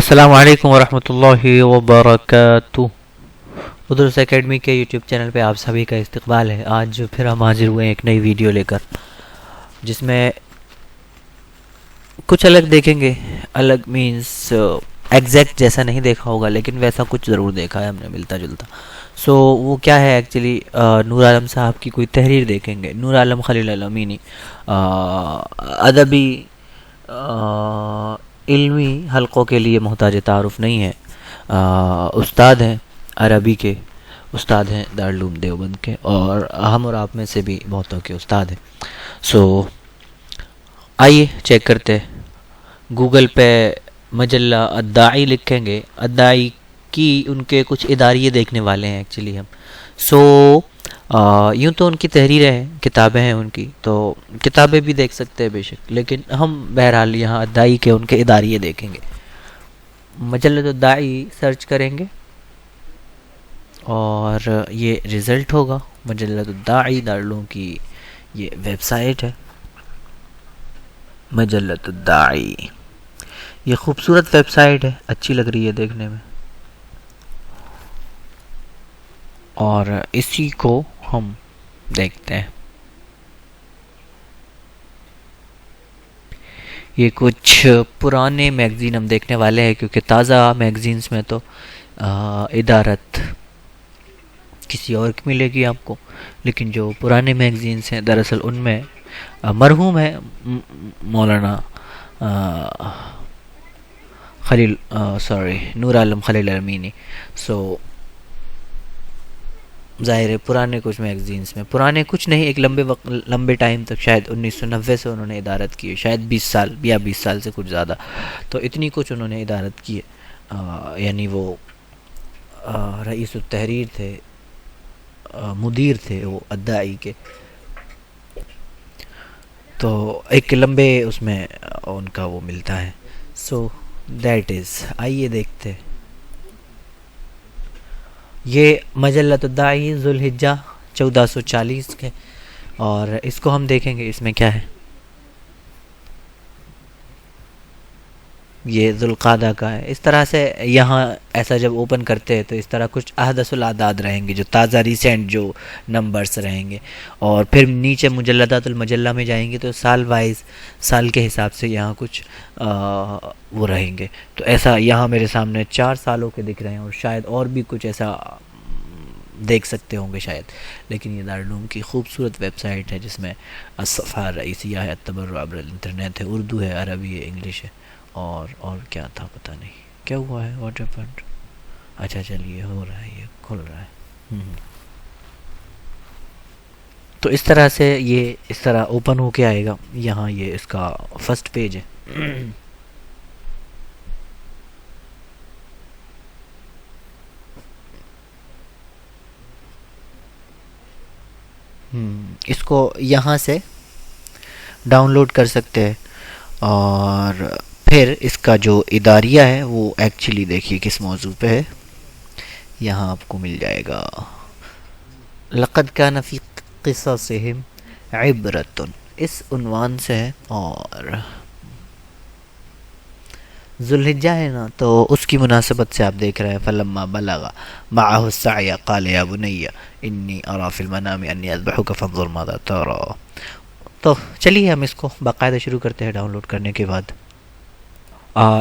السلام علیکم ورحمۃ اللہ وبرکاتہ۔ ادرس اکیڈمی کے یوٹیوب چینل پہ آپ سبھی کا استقبال ہے۔ آج پھر ہم حاضر ہوئے ہیں ایک نئی ویڈیو لے کر، جس میں کچھ الگ دیکھیں گے۔ الگ مینس ایگزیکٹ جیسا نہیں دیکھا ہوگا، لیکن ویسا کچھ ضرور دیکھا ہے ہم نے، ملتا جلتا۔ وہ کیا ہے ایکچولی، نور عالم صاحب کی کوئی تحریر دیکھیں گے۔ نور عالم خلیل الامینی ادبی علمی حلقوں کے لیے محتاج تعارف نہیں ہے۔ استاد ہیں، عربی کے استاد ہیں دارالعلوم دیوبند کے، اور ہم اور آپ میں سے بھی بہتوں کے استاد ہیں۔ آئیے چیک کرتے ہیں۔ گوگل پہ مجلہ الداعی لکھیں گے، الداعی کی ان کے کچھ اداریے دیکھنے والے ہیں ایکچولی ہم۔ یوں تو ان کی تحریریں ہیں، کتابیں ہیں ان کی، تو کتابیں بھی دیکھ سکتے ہیں بے شک، لیکن ہم بہرحال یہاں الداعی کے ان کے اداریے دیکھیں گے۔ مجلۃ الداعی سرچ کریں گے اور یہ رزلٹ ہوگا۔ مجلۃ الداعی دارالعلوم کی یہ ویب سائٹ ہے، مجلۃ الداعی۔ یہ خوبصورت ویب سائٹ ہے، اچھی لگ رہی ہے دیکھنے میں، اور اسی کو ہم دیکھتے ہیں۔ یہ کچھ پرانے میگزین ہم دیکھنے والے ہیں، کیونکہ تازہ میگزینز میں تو ادارت کسی اور کی ملے گی آپ کو، لیکن جو پرانے میگزینز ہیں دراصل ان میں مرحوم ہے مولانا نور عالم خلیل الامینی۔ ظاہر ہے پرانے کچھ میگزینز میں، پرانے کچھ نہیں، ایک لمبے ٹائم تک، شاید 1990 سے انہوں نے ادارت کی ہے، شاید 20 سال یا 20 سال سے کچھ زیادہ، تو اتنی کچھ انہوں نے ادارت کی ہے۔ یعنی وہ رئیس التحریر تھے، مدیر تھے وہ الداعی کے، تو ایک لمبے اس میں ان کا وہ ملتا ہے۔ دیٹ از، آئیے دیکھتے۔ یہ مجلۃ الداعی ذوالحجہ 1440 کے، اور اس کو ہم دیکھیں گے، اس میں کیا ہے۔ یہ ذوالقعدہ کا ہے۔ اس طرح سے یہاں ایسا جب اوپن کرتے ہیں تو اس طرح کچھ احدث الاعداد رہیں گے، جو تازہ ریسنٹ جو نمبرز رہیں گے، اور پھر نیچے مجلدات المجلہ میں جائیں گے تو سال وائز، سال کے حساب سے یہاں کچھ وہ رہیں گے۔ تو ایسا یہاں میرے سامنے 4 سالوں کے دکھ رہے ہیں، اور شاید اور بھی کچھ ایسا دیکھ سکتے ہوں گے شاید، لیکن یہ دارالعلوم کی خوبصورت ویب سائٹ ہے، جس میں الصفحہ الرئیسیہ ہے، التبرع عبر الانٹرنیٹ ہے، اردو ہے، عربی ہے، انگلش ہے، اور کیا تھا پتہ نہیں کیا ہوا ہے، واٹ ہیپنڈ۔ اچھا چلیے، ہو رہا ہے، یہ کھل رہا ہے۔ تو اس طرح سے یہ اس طرح اوپن ہو کے آئے گا۔ یہاں یہ اس کا فرسٹ پیج ہے۔ اس کو یہاں سے ڈاؤن لوڈ کر سکتے ہیں، اور پھر اس کا جو اداریہ ہے وہ ایکچولی دیکھیے کس موضوع پہ ہے، یہاں آپ کو مل جائے گا۔ لقد کان فی قصصہم عبرۃ، اس عنوان سے ہے، اور ذوالحجہ ہے نا، تو اس کی مناسبت سے آپ دیکھ رہے ہیں۔ فلما بلغ معہ السعی قال یا بنی انی اری فی المنام انی اذبحک فانظر ماذا تری۔ تو چلیے ہم اس کو باقاعدہ شروع کرتے ہیں ڈاؤن لوڈ کرنے کے بعد۔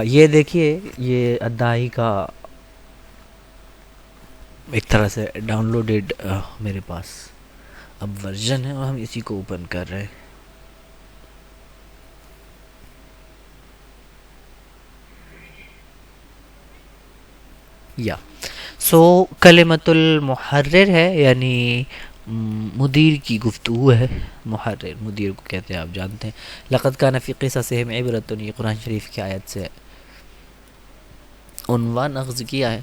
یہ دیکھیے، یہ الداعی کا ایک طرح سے ڈاؤن لوڈڈ میرے پاس اب ورژن ہے، اور ہم اسی کو اوپن کر رہے ہیں۔ کلمۃ المحرر ہے، یعنی مدیر کی گفتگو ہے۔ محرر مدیر کو کہتے ہیں، آپ جانتے ہیں۔ لقد کان فی قصصہم عبرۃ، یہ قرآن شریف کی آیت سے عنوان اخذ کیا ہے۔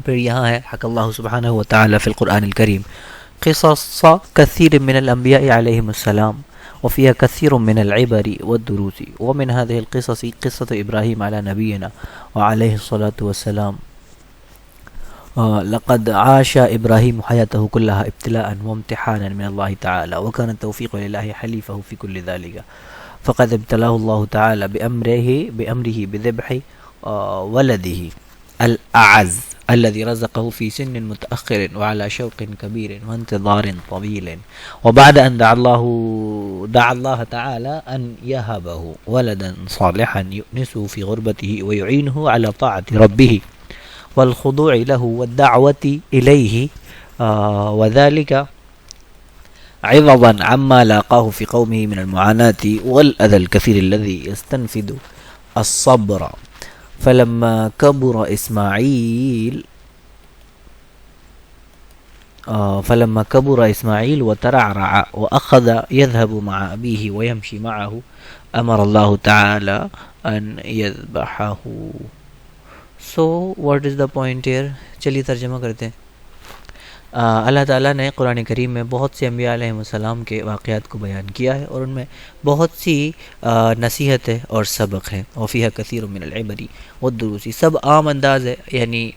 پھر یہاں ہے حق اللہ سبحانہ وتعالی فی القرآن الکریم قصص کثیر من الانبیاء علیہم السلام وفیہا کثیر من العبر والدروس ومن هذه القصص قصة ابراہیم علی نبینا وعلیہ الصلاة والسلام لقد عاش ابراہیم حیاتہ کلہا ابتلاء وامتحانا من اللہ تعالی وکان التوفیق للہ حلیفہ فی کل ذلك فقد ابتلاه الله تعالی بأمره بذبح ولده الأعز الذي رزقه في سن متأخر وعلى شوق كبير وانتظار طويل وبعد أن دعا الله تعالى أن يهبه ولدا صالحا يؤنسه في غربته ويعينه على طاعة ربه والخضوع له والدعوة إليه وذلك عوضا عما لاقاه في قومه من المعاناة والأذى الكثير الذي يستنفد الصبر فلما كبر إسماعيل وترعرع وأخذ يذهب مع أبيه ويمشي معه أمر الله تعالى أن يذبحه. So what is the point here؟ چلیے ترجمہ کرتے ہیں. اللہ تعالیٰ نے قرآن کریم میں بہت سے انبیاء علیہ السلام کے واقعات کو بیان کیا ہے اور ان میں بہت سی نصیحتیں اور سبق ہیں. وفیہا کثیر من العبر والدروس، سب عام انداز ہے، یعنی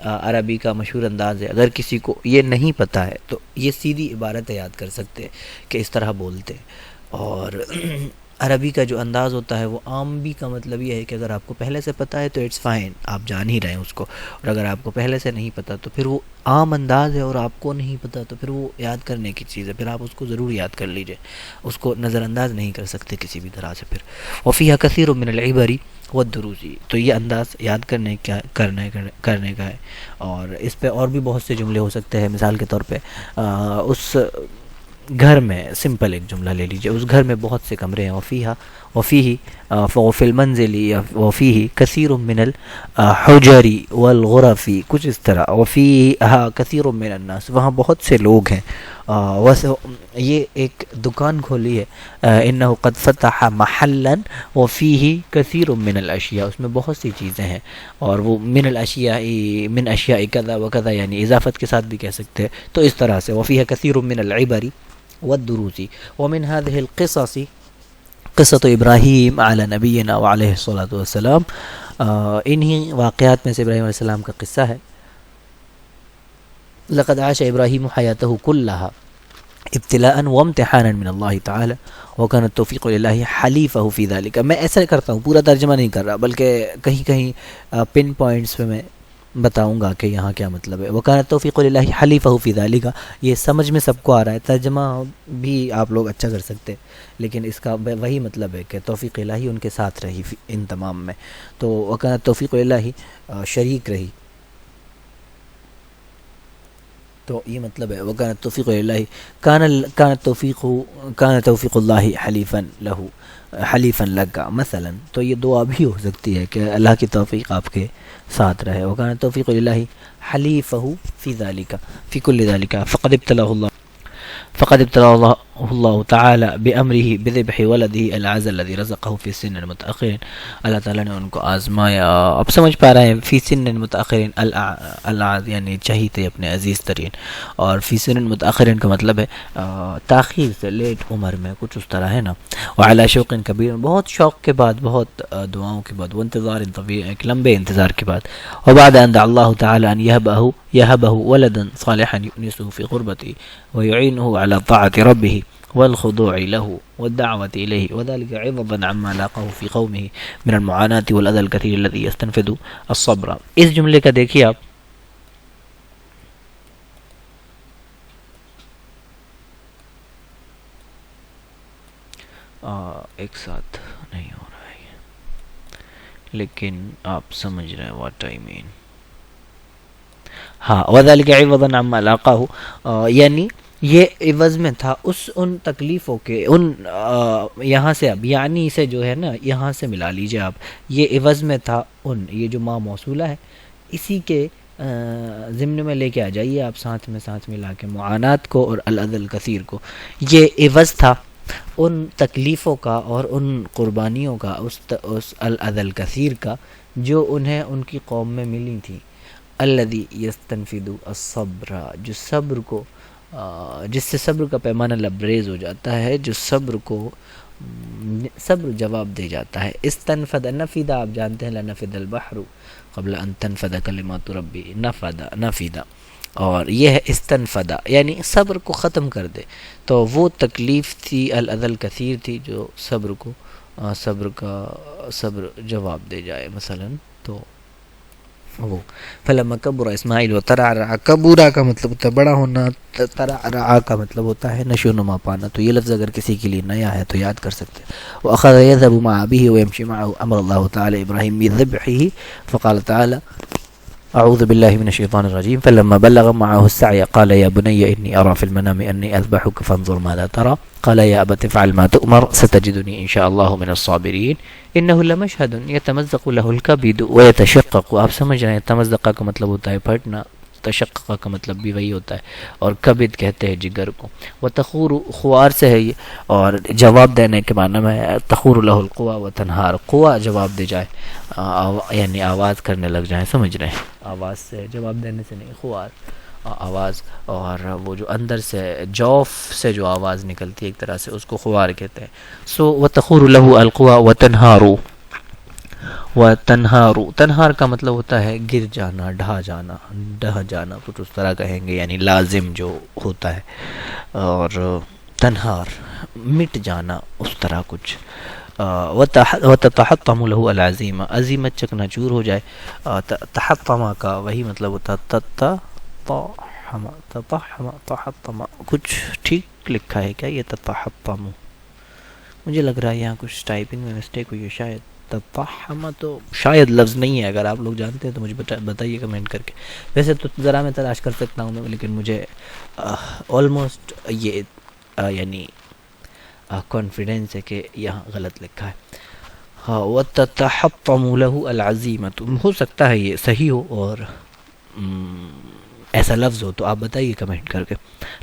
عربی کا مشہور انداز ہے. اگر کسی کو یہ نہیں پتہ ہے تو یہ سیدھی عبارتیں یاد کر سکتے کہ اس طرح بولتے. اور عربی کا جو انداز ہوتا ہے وہ عام بھی کا مطلب یہ ہے کہ اگر آپ کو پہلے سے پتہ ہے تو اٹس فائن، آپ جان ہی رہے ہیں اس کو، اور اگر آپ کو پہلے سے نہیں پتہ تو پھر وہ عام انداز ہے اور آپ کو نہیں پتہ تو پھر وہ یاد کرنے کی چیز ہے، پھر آپ اس کو ضرور یاد کر لیجئے، اس کو نظر انداز نہیں کر سکتے کسی بھی طرح سے. پھر وفیہا کثیر من العبر والدروس، تو یہ انداز یاد کرنے کا ہے. اور اس پہ اور بھی بہت سے جملے ہو سکتے ہیں. مثال کے طور پہ اس گھر میں سمپل ایک جملہ لے لیجئے، اس گھر میں بہت سے کمرے ہیں. وفیہ فی المنزل وفیہ کثیر من الحجر والغرف، کچھ اس طرح. وفیہا کثیر من الناس، وہاں بہت سے لوگ ہیں. یہ ایک دکان کھولی ہے. انہ قد فتح محلا وفیہ کثیر من الاشیاء، اس میں بہت سی چیزیں ہیں اور وہ من اشیاء کذا وکذا، یعنی اضافت کے ساتھ بھی کہہ سکتے ہیں. تو اس طرح سے وفیہا کثیر من العبر والدروس. ومن هذه القصص قصۃ ابراہیم علی نبینا وعلیہ الصلاۃ والسلام، انہی واقعات میں سے ابراہیم علیہ السلام کا قصہ ہے. لقد عاش ابراہیم حیاتہ کلہا ابتلاء وامتحانا من اللہ تعالی وکان التوفیق للہ حلیفہ فی ذلک. میں ایسا کرتا ہوں، پورا ترجمہ نہیں کر رہا بلکہ کہیں کہیں پن پوائنٹس پہ میں بتاؤں گا کہ یہاں کیا مطلب ہے. وکان التوفیق للہ حلیفہ فی ذلک، یہ سمجھ میں سب کو آ رہا ہے، ترجمہ بھی آپ لوگ اچھا کر سکتے، لیکن اس کا وہی مطلب ہے کہ توفیق الہی ان کے ساتھ رہی ان تمام میں. تو وکان التوفیق للہ شریک رہی، تو یہ مطلب ہے وکان التوفیق للہ کان توفیق اللہ حلیفا لکا مثلا. تو یہ دعا بھی ہو سکتی ہے کہ اللہ کی توفیق آپ کے ساتھ رہے. وکان التوفیق للہ حلیفہ فی ذالک فی کل ذالک فقد ابتلاه اللہ تعالی بامرہ بذبح ولدہ العز الذی رزقہ فی سن متأخر. اللہ تعالیٰ نے ان کو آزمایا. اب سمجھ پا رہے ہیں فی سن متأخر، العز یعنی چہیتے اپنے عزیز ترین، اور فی سن متأخر کا مطلب ہے تاخیر سے، لیٹ عمر میں، کچھ اس طرح ہے نا. وعلی شوق کبیر، بہت شوق کے بعد، بہت دعاؤں کے بعد، وانتظار طویل، ایک لمبے انتظار کے بعد. وبعد ان دعا اللہ تعالی ان یہبہ ولدا صالحا یؤنسہ فی غربتہ ویعینہ علی طاعۃ ربہ والخضوع له والدعوة إليه وذلك عوضا عما لاقاه في قومه من المعاناة والأذى الكثير الذي يستنفد الصبر. اس جملے کا دیکھیے آپ، ایک ساتھ نہیں ہو رہا ہے لیکن آپ سمجھ رہے ہیں what I mean. ہاں، وذلك عوضا عما لاقاه، یعنی یہ عوض میں تھا ان تکلیفوں کے، ان یہاں سے اب یعنی سے جو ہے نا یہاں سے ملا لیجئے آپ، یہ عوض میں تھا ان، یہ جو ما موصولہ ہے اسی کے ضمن میں لے کے آ جائیے آپ، ساتھ ملا کے معانات کو اور الاذى الکثیر کو. یہ عوض تھا ان تکلیفوں کا اور ان قربانیوں کا، اس الاذى الکثیر کا جو انہیں ان کی قوم میں ملی تھی. الذی یستنفد الصبر، جو صبر کو، جس سے صبر کا پیمانہ لبریز ہو جاتا ہے، جو صبر کو صبر جواب دے جاتا ہے. استنفد نفد، آپ جانتے ہیں لنفد البحر قبل ان تنفد کلمات ربی، نفد، اور یہ ہے استنفد یعنی صبر کو ختم کر دے. تو وہ تکلیف تھی الاذى الکثیر تھی جو صبر کو صبر جواب دے جائے. مثلا تو وہ فلما کبر اسماعیل و ترعرع، کبورا کا مطلب ہوتا ہے بڑا ہونا، ترعرع کا مطلب ہوتا ہے نشو و نما پانا. تو یہ لفظ اگر کسی کے لیے نیا ہے تو یاد کر سکتے ہیں. وأخذ يذهب مع أبيه ويمشي معه أمر الله تعالى إبراهيم بذبحه فقال تعالى أعوذ بالله من الشيطان الرجيم فلما بلغ معه السعي قال يا بني إني أرى في المنام أني أذبحك فانظر ماذا ترى قال يا أبت افعل ما تؤمر ستجدني إن شاء الله من الصابرين إنه لمشهد يتمزق له الكبد ويتشقق. آپ سمجھ رہے ہیں تمزق کا مطلب ہوتا ہے پھٹنا، تشقق کا مطلب بھی وہی ہوتا ہے، اور کبد کہتے ہیں جگر کو. وتخور خوار سے ہے یہ، اور جواب دینے کے معنی میں تخور له القوا وتنہار، قوا جواب دے جائے، یعنی آواز کرنے لگ جائیں. سمجھ رہے ہیں آواز سے جواب دینے سے نہیں، خوار آواز، اور وہ جو اندر سے جوف سے جو آواز نکلتی ہے ایک طرح سے اس کو خوار کہتے ہیں. سو وتخور له القوا وتنہار. تنہار، تنہار کا مطلب ہوتا ہے گر جانا، ڈھا جانا، ڈھا جانا کچھ اس طرح کہیں گے، یعنی لازم جو ہوتا ہے. اور تنہار مٹ جانا اس طرح کچھ. وتتحطم له العزیمہ، عزیمت چکنا چور ہو جائے. تحطم کا وہی مطلب ہوتا تطحم، تطحم، تحطم. کچھ ٹھیک لکھا ہے کیا یہ تتحطم؟ مجھے لگ رہا ہے یہاں کچھ ٹائپنگ میں مسٹیک ہوئی ہے شاید. تطحم تو شاید لفظ نہیں ہے، اگر آپ لوگ جانتے ہیں تو مجھے بتائیے کمنٹ کر کے. ویسے تو ذرا میں تلاش کر سکتا ہوں میں، لیکن مجھے آلموسٹ یہ یعنی کانفیڈنس ہے کہ یہاں غلط لکھا ہے. ہاں وتتحطم له العزیمۃ، ہو سکتا ہے یہ صحیح ہو اور ایسا لفظ ہو تو آپ بتائیے کمنٹ کر کے.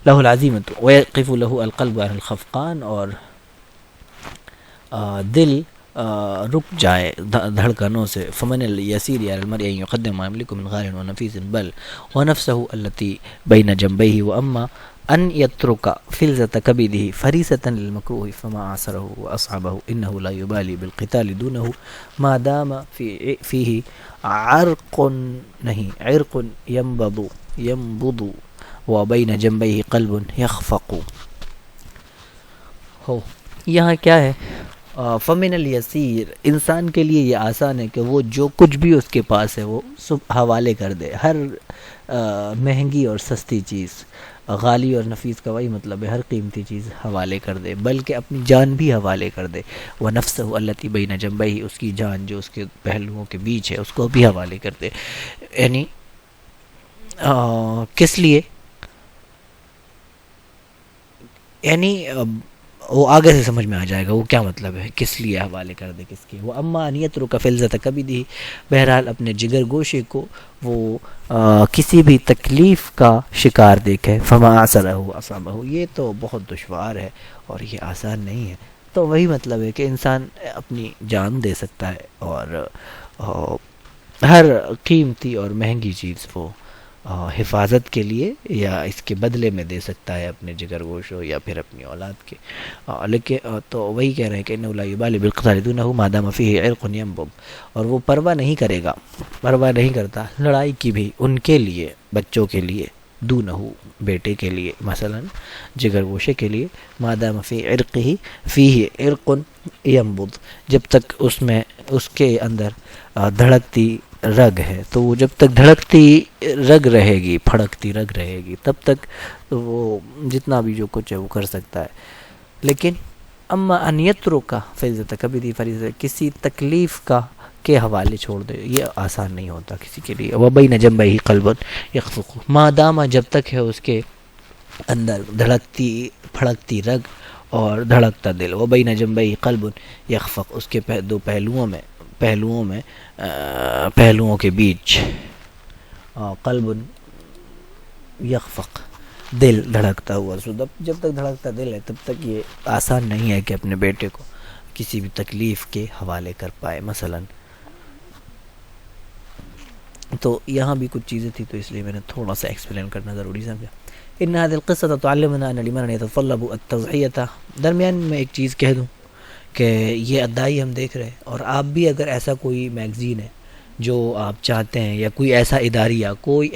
له العزیمۃ ويقف له القلب عن الخفقان، اور دل رک جائے دھڑکنوں سے. فمن الیسیر علی المرء ان یقدم ما یملک من غال ونفیس بل ونفسه التي بین جنبیہ واما ان یترک فلذة کبده فریسة للمکروه فما عسره واصعبه انه لا يبالي بالقتال دونه ما دام فيه عرق نہیں عرق ينبض وبین جنبیہ قلب يخفق. ہو یہاں کیا ہے؟ فمن الیسیر، انسان کے لیے یہ آسان ہے کہ وہ جو کچھ بھی اس کے پاس ہے وہ سب حوالے کر دے. ہر مہنگی اور سستی چیز، غالی اور نفیس کا وہی مطلب ہے، ہر قیمتی چیز حوالے کر دے، بلکہ اپنی جان بھی حوالے کر دے. وَنَفْسَهُ الَّتِي بَيْنَ جَنبَيْهِ، اس کی جان جو اس کے پہلوؤں کے بیچ ہے اس کو بھی حوالے کر دے. یعنی کس لیے؟ یعنی وہ آگے سے سمجھ میں آ جائے گا وہ کیا مطلب ہے، کس لیے حوالے کر دے کس کے. وہ اما انیت رکا فلذت کبدی، بہرحال اپنے جگر گوشے کو وہ کسی بھی تکلیف کا شکار دیکھے. فما عسرہ اصابہ، یہ تو بہت دشوار ہے اور یہ آسان نہیں ہے. تو وہی مطلب ہے کہ انسان اپنی جان دے سکتا ہے اور ہر قیمتی اور مہنگی چیز وہ حفاظت کے لیے یا اس کے بدلے میں دے سکتا ہے اپنے جگر گوشوں یا پھر اپنی اولاد کے. لیکن تو وہی کہہ رہے ہیں کہ انه لا يبالي بالقتال دونه ما دام فيه عرق ينبض، اور وہ پرواہ نہیں کرے گا، پرواہ نہیں کرتا لڑائی کی بھی ان کے لیے، بچوں کے لیے، دونہ بیٹے کے لیے مثلا، جگر گوشے کے لیے. ما دام في عرقه فيه عرق ينبض، جب تک اس میں اس کے اندر دھڑکتی رگ ہے، تو وہ جب تک دھڑکتی رگ رہے گی، پھڑکتی رگ رہے گی، تب تک وہ جتنا بھی جو کچھ ہے وہ کر سکتا ہے. لیکن اما ان یترک فلذة کبدہ فریضہ، کسی تکلیف کا کے حوالے چھوڑ دے، یہ آسان نہیں ہوتا کسی کے لیے. وبین جنبیہ قلب یخفق، ما دام جب تک ہے اس کے اندر دھڑکتی پھڑکتی رگ اور دھڑکتا دل. وبین جنبیہ قلب یخفق، اس کے دو پہلوؤں کے بیچ قلب یخفق، دل دھڑکتا ہوا. جب تک دھڑکتا دل ہے تب تک یہ آسان نہیں ہے کہ اپنے بیٹے کو کسی بھی تکلیف کے حوالے کر پائے مثلا. تو یہاں بھی کچھ چیزیں تھیں تو اس لیے میں نے تھوڑا سا ایکسپلین کرنا ضروری سمجھا. ان هذه القصة تعلمنا ان لمن يتطلب التضحية، درمیان میں ایک چیز کہہ دوں کہ یہ ادائی ہم دیکھ رہے ہیں، اور آپ بھی اگر ایسا کوئی میگزین ہے جو آپ چاہتے ہیں یا کوئی ایسا اداریہ، کوئی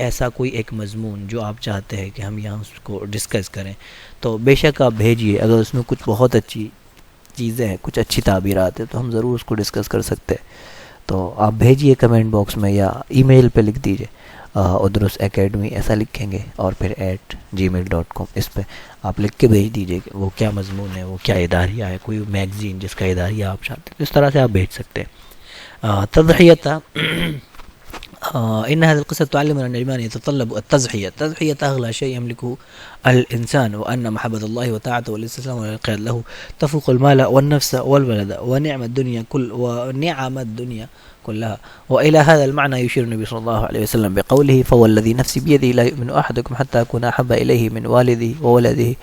ایک مضمون جو آپ چاہتے ہیں کہ ہم یہاں اس کو ڈسکس کریں، تو بے شک آپ بھیجیے. اگر اس میں کچھ بہت اچھی چیزیں ہیں، کچھ اچھی تعبیرات ہیں تو ہم ضرور اس کو ڈسکس کر سکتے ہیں. تو تو آپ بھیجیے کمنٹ باکس میں یا ای میل پہ لکھ دیجیے ادرس اکیڈمی ایسا لکھیں گے اور پھر @gmail.com اس پہ آپ لکھ کے بھیج دیجیے کہ وہ کیا مضمون ہے، وہ کیا اداریہ ہے، کوئی میگزین جس کا اداریہ آپ چاہتے ہیں، اس طرح سے آپ بھیج سکتے ہیں. تضحیہ إن هذه القصة تعلمنا أن الإيمان يتطلب التضحية. التضحية أغلى شيء يملكه الإنسان، وأن محبة الله وطاعته والاستسلام والانقياد له تفوق المال والنفس والولد ونعم الدنيا كلها. وإلى هذا المعنى يشير النبي صلى الله عليه وسلم بقوله فهو الذي نفسي بيده لا يؤمن أحدكم حتى أكون أحب إليه من والده وولده.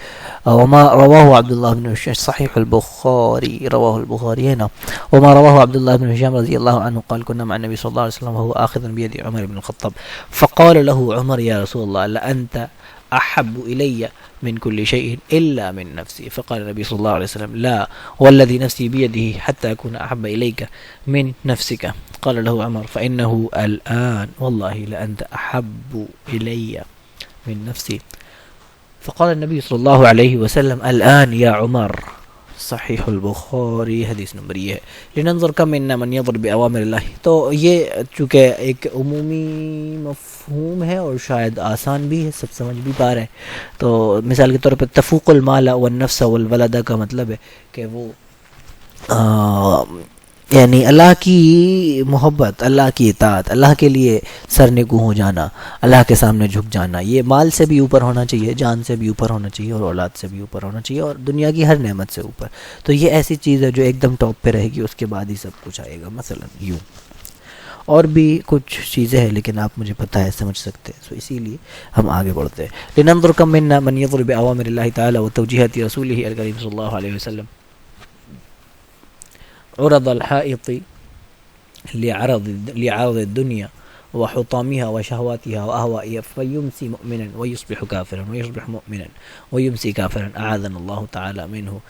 وما رواه عبد الله بن هشام صحيح البخاري، رواه البخاري هنا. وما رواه عبد الله بن هشام رضي الله عنه قال كنا مع النبي صلى الله عليه وسلم وهو آخذ بيد عمر بن الخطاب فقال له عمر يا رسول الله لأنت أحب إلي من كل شيء إلا من نفسي. فقال النبي صلى الله عليه وسلم لا والذي نفسي بيده حتى أكون أحب إليك من نفسك. قال له عمر فإنه الآن والله لأنت أحب إلي من نفسي. فقال النبي صلی اللہ علیہ وسلم الآن یا عمر. صحیح البخاری حدیث نمبر یہ ہے. لننظر کم منا من یضر بأوامر اللہ. تو یہ چونکہ ایک عمومی مفہوم ہے اور شاید آسان بھی ہے، سب سمجھ بھی پا رہے ہیں. تو مثال کے طور پہ تفوق المال والنفس والولد کا مطلب ہے کہ وہ یعنی اللہ کی محبت، اللہ کی اطاعت، اللہ کے لیے سرنگو ہو جانا، اللہ کے سامنے جھک جانا، یہ مال سے بھی اوپر ہونا چاہیے، جان سے بھی اوپر ہونا چاہیے اور اولاد سے بھی اوپر ہونا چاہیے اور دنیا کی ہر نعمت سے اوپر. تو یہ ایسی چیز ہے جو ایک دم ٹاپ پہ رہے گی، اس کے بعد ہی سب کچھ آئے گا. مثلا یوں اور بھی کچھ چیزیں ہیں لیکن آپ مجھے پتہ ہے سمجھ سکتے ہیں، اسی لیے ہم آگے بڑھتے ہیں. لننظر کم منا من یضر بأوامر اللہ تعالی وتوجیہات رسولہ الکریم صلی اللہ علیہ وسلم عرض الحائط لعرض الدنيا وحطامها وشهواتها وأهوائها فيمسي مؤمنا ويصبح كافرا ويصبح مؤمنا ويمسي كافرا أعاذنا الله تعالى منه.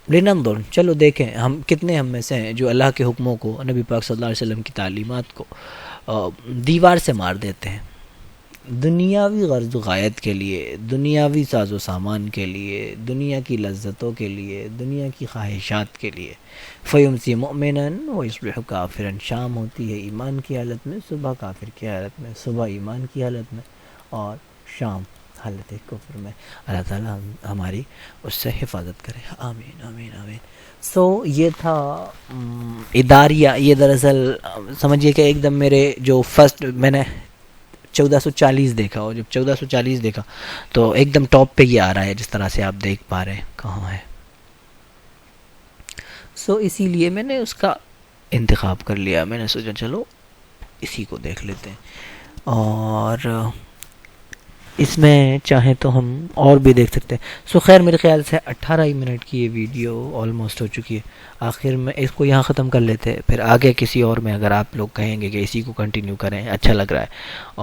لننظر چلو دیکھیں ہم کتنے ہم میں سے ہیں جو اللہ کے حکموں کو، نبی پاک صلی اللہ علیہ وسلم کی تعلیمات کو دیوار سے مار دیتے ہیں دنیاوی غرض و غایت کے لیے، دنیاوی ساز و سامان کے لیے، دنیا کی لذتوں کے لیے، دنیا کی خواہشات کے لیے. فیمسی مؤمنا ویصبح کافرا. شام ہوتی ہے ایمان کی حالت میں، صبح کافر کی حالت میں، صبح ایمان کی حالت میں اور شام حالت کفر میں. اللہ تعالیٰ ہماری اس سے حفاظت کرے. آمین آمین آمین. یہ تھا اداریہ. یہ دراصل سمجھیے کہ ایک دم میرے جو فرسٹ میں نے 1440 دیکھا، اور جب 1440 دیکھا تو ایک دم ٹاپ پہ یہ آ رہا ہے جس طرح سے آپ دیکھ پا رہے ہیں کہاں ہے. اسی لیے میں نے اس کا انتخاب کر لیا. میں نے سوچا چلو اسی کو دیکھ لیتے ہیں، اور اس میں چاہیں تو ہم اور بھی دیکھ سکتے ہیں. خیر میرے خیال سے 18 منٹ کی یہ ویڈیو آلموسٹ ہو چکی ہے. آخر میں اس کو یہاں ختم کر لیتے، پھر آگے کسی اور میں اگر آپ لوگ کہیں گے کہ اسی کو کنٹینیو کریں، اچھا لگ رہا ہے.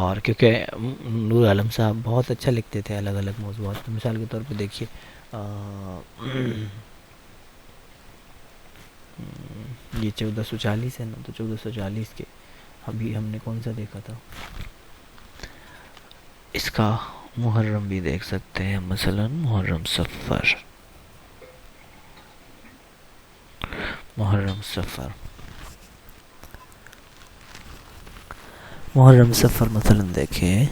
اور کیونکہ نور عالم صاحب بہت اچھا لکھتے تھے الگ الگ موضوعات. تو مثال کے طور پہ دیکھیے یہ 1440 ہے نا، تو 1440 کے ابھی ہم نے کون سا دیکھا تھا، اس کا محرم بھی دیکھ سکتے ہیں. مثلا محرم صفر، محرم صفر مثلا دیکھیں.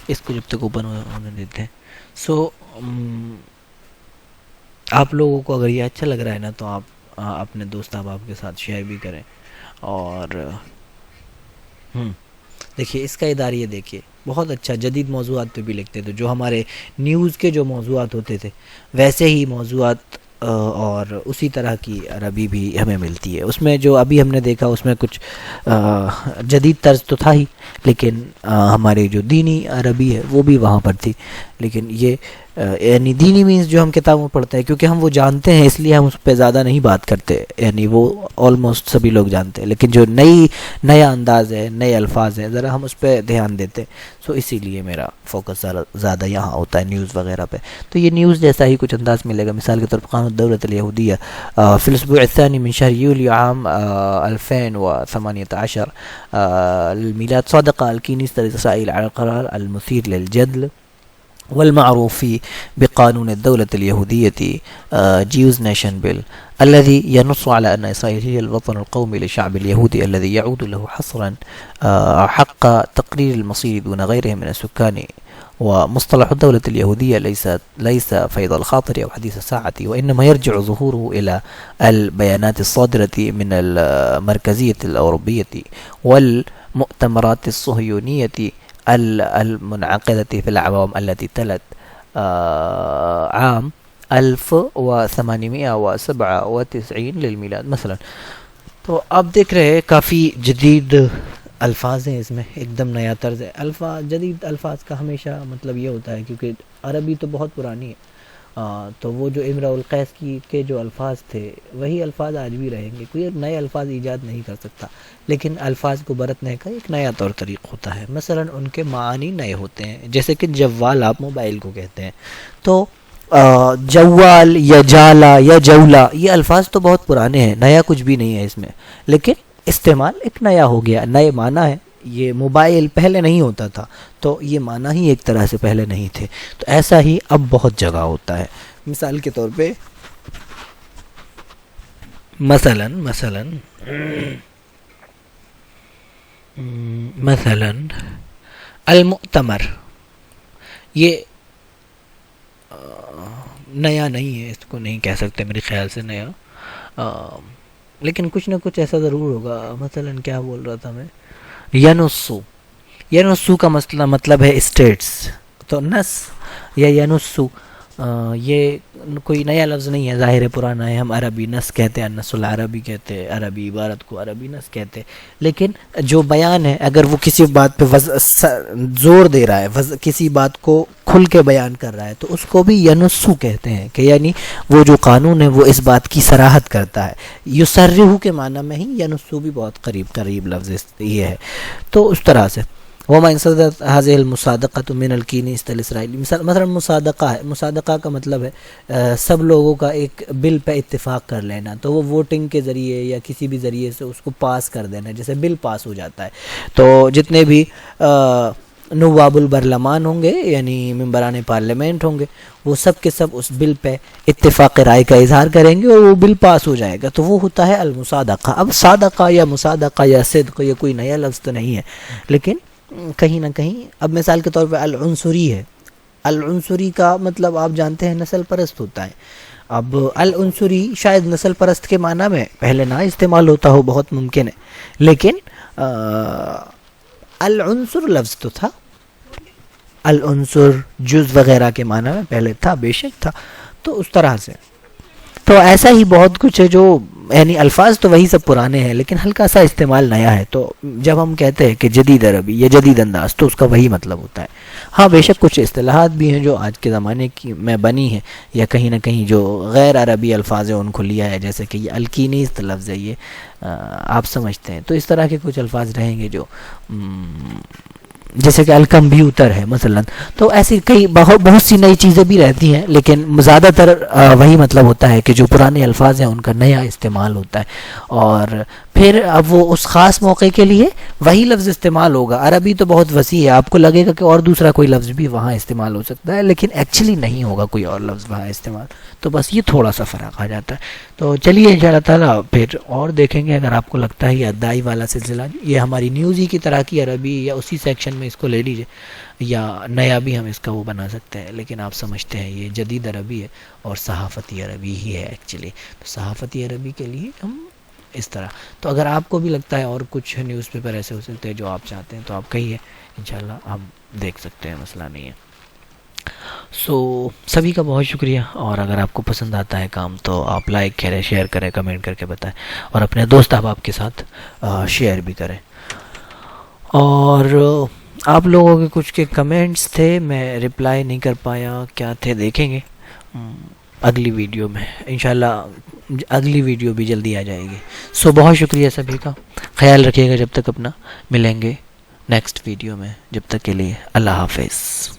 اس کو جب تک اوپن ہونے دیتے ہیں. آپ لوگوں کو اگر یہ اچھا لگ رہا ہے نا تو آپ اپنے دوست احباب کے ساتھ شیئر بھی کریں. اور دیکھیے اس کا اداریہ دیکھیے بہت اچھا، جدید موضوعات پہ بھی لکھتے تھے، جو ہمارے نیوز کے جو موضوعات ہوتے تھے ویسے ہی موضوعات اور اسی طرح کی عربی بھی ہمیں ملتی ہے. اس میں جو ابھی ہم نے دیکھا اس میں کچھ جدید طرز تو تھا ہی، لیکن ہماری جو دینی عربی ہے وہ بھی وہاں پر تھی. لیکن یہ یعنی دینی مینز جو ہم کتابوں پڑھتے ہیں کیونکہ ہم وہ جانتے ہیں اس لیے ہم اس پہ زیادہ نہیں بات کرتے، یعنی وہ آلموسٹ سبھی لوگ جانتے ہیں. لیکن جو نیا انداز ہے، نئے الفاظ ہیں، ذرا ہم اس پہ دھیان دیتے ہیں. اسی لیے میرا فوکس زیادہ یہاں ہوتا ہے نیوز وغیرہ پہ. تو یہ نیوز جیسا ہی کچھ انداز ملے گا. مثال کے طور پر قانون الدولة اليهودية في الأسبوع الثاني من شهر يوليو عام 2018 الميلاد صادق الكنيسة رسائل على القرار المثير للجدل والمعروف بقانون الدولة اليهودية Jews Nation Bill الذي ينص على أن إسرائيل هي الوطن القومي للشعب اليهودي الذي يعود له حصرا حق تقرير المصير دون غيره من السكان. ومصطلح الدولة اليهودية ليس فيض الخاطر أو حديث الساعة، وإنما يرجع ظهوره إلى البيانات الصادرة من المركزية الأوروبية والمؤتمرات الصهيونية المنعقدة في الأعوام التي تلت عام 1897 للمیلاد مثلا. تو آپ دیکھ رہے ہیں کافی جدید الفاظ ہیں اس میں، ایک دم نیا طرز ہے. جدید الفاظ کا ہمیشہ مطلب یہ ہوتا ہے کیونکہ عربی تو بہت پرانی ہے، تو وہ جو امرؤ القیس کے جو الفاظ تھے وہی الفاظ آج بھی رہیں گے. کوئی نئے الفاظ ایجاد نہیں کر سکتا، لیکن الفاظ کو برتنے کا ایک نیا طور طریق ہوتا ہے. مثلا ان کے معانی نئے ہوتے ہیں، جیسے کہ جوال آپ موبائل کو کہتے ہیں، تو جوال یا جالا یا جولا یہ الفاظ تو بہت پرانے ہیں، نیا کچھ بھی نہیں ہے اس میں، لیکن استعمال ایک نیا ہو گیا، نئے معنی ہے. یہ موبائل پہلے نہیں ہوتا تھا تو یہ معنی ہی ایک طرح سے پہلے نہیں تھے. تو ایسا ہی اب بہت جگہ ہوتا ہے. مثال کے طور پہ مثلا المؤتمر یہ نیا نہیں ہے، اس کو نہیں کہہ سکتے میرے خیال سے نیا، لیکن کچھ نہ کچھ ایسا ضرور ہوگا. مثلا کیا بول رہا تھا میں، ینسو کا مطلب ہے اسٹیٹس، تو نس یا ینسو یہ کوئی نیا لفظ نہیں ہے، ظاہر پرانا ہے. ہم عربی نس کہتے ہیں، نس العربی کہتے ہیں، عربی عبارت کو عربی نس کہتے ہیں. لیکن جو بیان ہے اگر وہ کسی بات پہ زور دے رہا ہے، کسی بات کو کھل کے بیان کر رہا ہے، تو اس کو بھی ینسو کہتے ہیں، کہ یعنی وہ جو قانون ہے وہ اس بات کی صراحت کرتا ہے. یسرح کے معنی میں ہی ینسو بھی بہت قریب لفظ یہ ہے. تو اس طرح سے وما انصدت هذه المصادقة من الكنيسة الإسرائيلية. مثلا مصادقہ ہے، مصادقہ کا مطلب ہے سب لوگوں کا ایک بل پہ اتفاق کر لینا، تو وہ ووٹنگ کے ذریعے یا کسی بھی ذریعے سے اس کو پاس کر دینا، جیسے بل پاس ہو جاتا ہے. تو جتنے بھی نواب البرلمان ہوں گے یعنی ممبران پارلیمنٹ ہوں گے، وہ سب کے سب اس بل پہ اتفاق رائے کا اظہار کریں گے اور وہ بل پاس ہو جائے گا. تو وہ ہوتا ہے المصادقہ. اب صادقہ یا مصادقہ یا صدق یہ کوئی نیا لفظ تو نہیں ہے، لیکن کہیں نہ کہیں اب مثال کے طور پہ العنصری ہے. العنصری کا مطلب آپ جانتے ہیں نسل پرست ہوتا ہے. اب العنصری شاید نسل پرست کے معنی میں پہلے نہ استعمال ہوتا ہو، بہت ممکن ہے، لیکن العنصر لفظ تو تھا، العنصر جز وغیرہ کے معنی میں پہلے تھا، بے شک تھا. تو اس طرح سے تو ایسا ہی بہت کچھ ہے جو یعنی الفاظ تو وہی سب پرانے ہیں لیکن ہلکا سا استعمال نیا ہے. تو جب ہم کہتے ہیں کہ جدید عربی یا جدید انداز تو اس کا وہی مطلب ہوتا ہے. ہاں بے شک کچھ اصطلاحات بھی ہیں جو آج کے زمانے کی میں بنی ہیں یا کہیں نہ کہیں جو غیر عربی الفاظ ہیں ان کو لیا ہے، جیسے کہ یہ الکینیست لفظ ہے، یہ آپ سمجھتے ہیں. تو اس طرح کے کچھ الفاظ رہیں گے جو جیسے کہ الکمپیوٹر ہے مثلا. تو ایسی کئی بہت سی نئی چیزیں بھی رہتی ہیں، لیکن زیادہ تر وہی مطلب ہوتا ہے کہ جو پرانے الفاظ ہیں ان کا نیا استعمال ہوتا ہے. اور پھر اب وہ اس خاص موقع کے لیے وہی لفظ استعمال ہوگا. عربی تو بہت وسیع ہے، آپ کو لگے گا کہ اور دوسرا کوئی لفظ بھی وہاں استعمال ہو سکتا ہے، لیکن ایکچولی نہیں ہوگا کوئی اور لفظ وہاں استعمال. تو بس یہ تھوڑا سا فرق آ جاتا ہے. تو چلیے ان شاء اللہ تعالیٰ پھر اور دیکھیں گے. اگر آپ کو لگتا ہے یہ ادائی والا سلسلہ یہ ہماری نیوز ہی کی طرح کی عربی یا اسی سیکشن میں اس کو لے لیجئے، یا نیا بھی ہم اس کا وہ بنا سکتے ہیں، لیکن آپ سمجھتے ہیں یہ جدید عربی ہے اور صحافتی عربی ہی ہے ایکچولی. تو صحافتی عربی کے لیے ہم اس طرح. تو اگر آپ کو بھی لگتا ہے اور کچھ نیوز پیپر ایسے ہو سکتے ہیں جو آپ چاہتے ہیں تو آپ کہیے، انشاءاللہ ہم دیکھ سکتے ہیں، مسئلہ نہیں ہے. سبھی کا بہت شکریہ. اور اگر آپ کو پسند آتا ہے کام تو آپ لائک کریں، شیئر کریں، کمنٹ کر کے بتائیں، اور اپنے دوست احباب کے ساتھ شیئر بھی کریں. اور آپ لوگوں کے کچھ کے کمنٹس تھے میں رپلائی نہیں کر پایا، کیا تھے دیکھیں گے اگلی ویڈیو میں انشاءاللہ. اگلی ویڈیو بھی جلدی آ جائے گی. بہت شکریہ سبھی کا. خیال رکھیے گا جب تک اپنا. ملیں گے نیکسٹ ویڈیو میں. جب تک کے لیے اللہ حافظ.